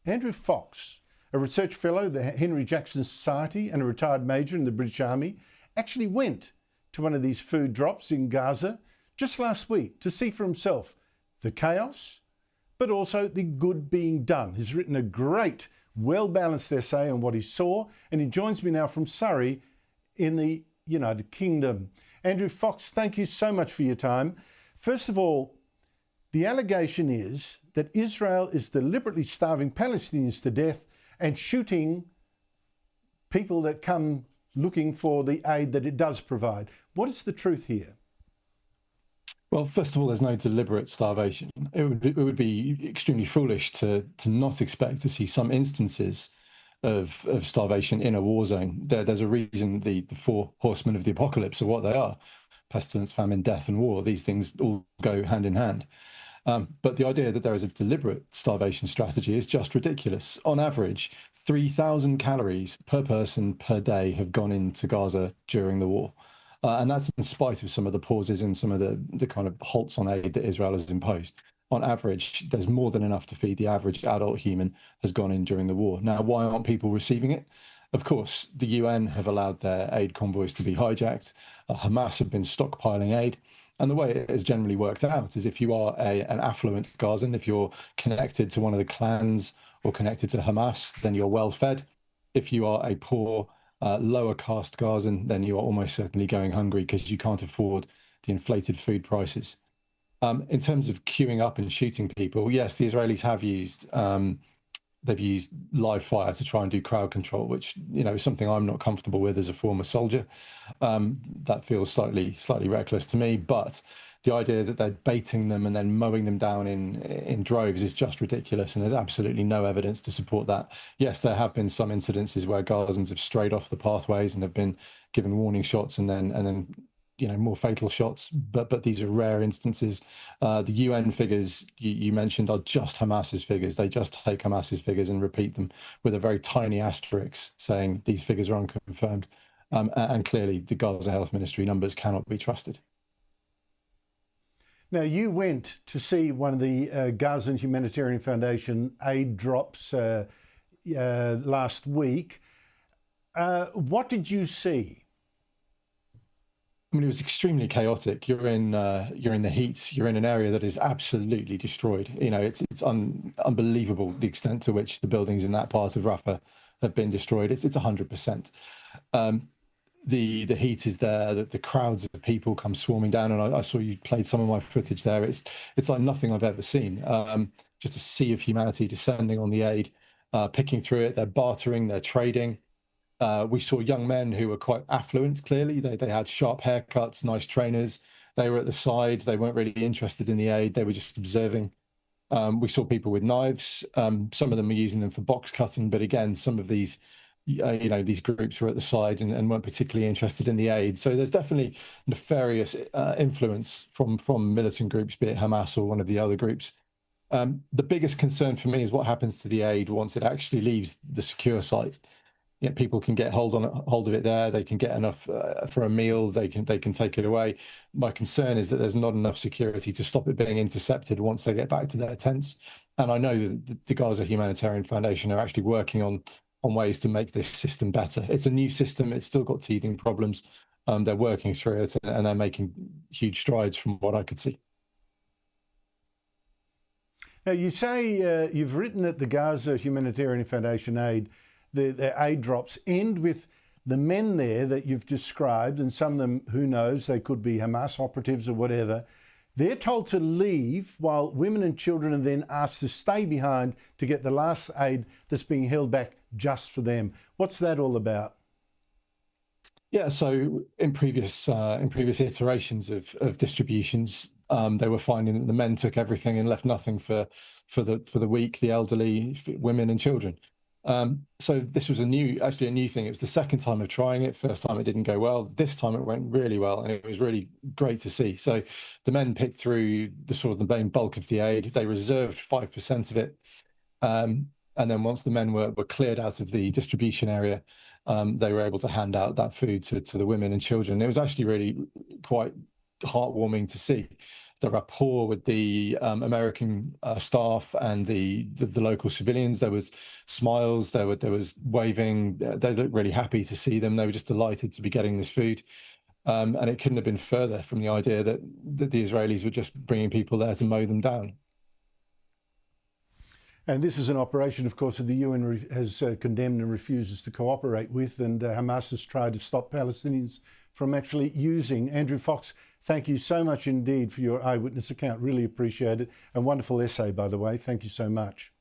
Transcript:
Andrew Fox, a research fellow at the Henry Jackson Society and a retired major in the British Army, actually went to one of these food drops in Gaza just last week to see for himself the chaos, but also the good being done. He's written a great, well-balanced essay on what he saw, and he joins me now from Surrey in the United Kingdom. Andrew Fox, thank you so much for your time. First of all, the allegation is that Israel is deliberately starving Palestinians to death and shooting people that come looking for the aid that it does provide. What is the truth here? Well, first of all, there's no deliberate starvation. It would be extremely foolish to not expect to see some instances of starvation in a war zone. There's a reason the four horsemen of the apocalypse are what they are: pestilence, famine, death, and war. These things all go hand in hand. But the idea that there is a deliberate starvation strategy is just ridiculous. On average, 3,000 calories per person per day have gone into Gaza during the war. And that's in spite of some of the pauses and some of the kind of halts on aid that Israel has imposed. On average, there's more than enough to feed the average adult human has gone in during the war. Now, why aren't people receiving it? Of course, the UN have allowed their aid convoys to be hijacked. Hamas have been stockpiling aid. And the way it has generally worked out is if you are an affluent Gazan, if you're connected to one of the clans or connected to Hamas, then you're well fed. If you are a poor, lower caste Gazan, then you are almost certainly going hungry because you can't afford the inflated food prices. In terms of queuing up and shooting people, yes, the Israelis have used they've used live fire to try and do crowd control, which is something I'm not comfortable with as a former soldier. That feels slightly reckless to me. But the idea that they're baiting them and then mowing them down in droves is just ridiculous, and there's absolutely no evidence to support that. Yes, there have been some incidences where Gazans have strayed off the pathways and have been given warning shots and then more fatal shots, but these are rare instances. The UN figures you mentioned are just Hamas's figures. They just take Hamas's figures and repeat them with a very tiny asterisk saying these figures are unconfirmed. And clearly the Gaza Health Ministry numbers cannot be trusted. Now, you went to see one of the Gaza Humanitarian Foundation aid drops last week. What did you see? I mean, it was extremely chaotic. You're in the heat. You're in an area that is absolutely destroyed. It's unbelievable the extent to which the buildings in that part of Rafah have been destroyed. It's 100%. The heat is there. The crowds of people come swarming down, and I saw you played some of my footage there. It's like nothing I've ever seen. Just a sea of humanity descending on the aid, picking through it. They're bartering. They're trading. We saw young men who were quite affluent, clearly. They had sharp haircuts, nice trainers. They were at the side. They weren't really interested in the aid. They were just observing. We saw people with knives. Some of them were using them for box cutting. But again, some of these, these groups were at the side and weren't particularly interested in the aid. So there's definitely nefarious influence from militant groups, be it Hamas or one of the other groups. The biggest concern for me is what happens to the aid once it actually leaves the secure site. People can get hold of it there. They can get enough for a meal. They can take it away. My concern is that there's not enough security to stop it being intercepted once they get back to their tents. And I know that the Gaza Humanitarian Foundation are actually working on ways to make this system better. It's a new system. It's still got teething problems. They're working through it and they're making huge strides from what I could see. Now, you say you've written that the Gaza Humanitarian Foundation aid, the aid drops end with the men there that you've described, and some of them, who knows, they could be Hamas operatives or whatever. They're told to leave while women and children are then asked to stay behind to get the last aid that's being held back just for them. What's that all about? Yeah, so in previous iterations of distributions, they were finding that the men took everything and left nothing for the weak, the elderly, women and children. So this was a new thing. It was the second time of trying it. First time it didn't go well. This time it went really well, and it was really great to see. So the men picked through the main bulk of the aid. They reserved 5% of it, and then once the men were cleared out of the distribution area, they were able to hand out that food to the women and children. It was actually really quite heartwarming to see. the rapport with the American staff and the local civilians. There was smiles, there was waving. They looked really happy to see them. They were just delighted to be getting this food. And it couldn't have been further from the idea that the Israelis were just bringing people there to mow them down. And this is an operation, of course, that the UN has condemned and refuses to cooperate with, and Hamas has tried to stop Palestinians from actually using. Andrew Fox, thank you so much indeed for your eyewitness account. Really appreciate it. A wonderful essay, by the way. Thank you so much.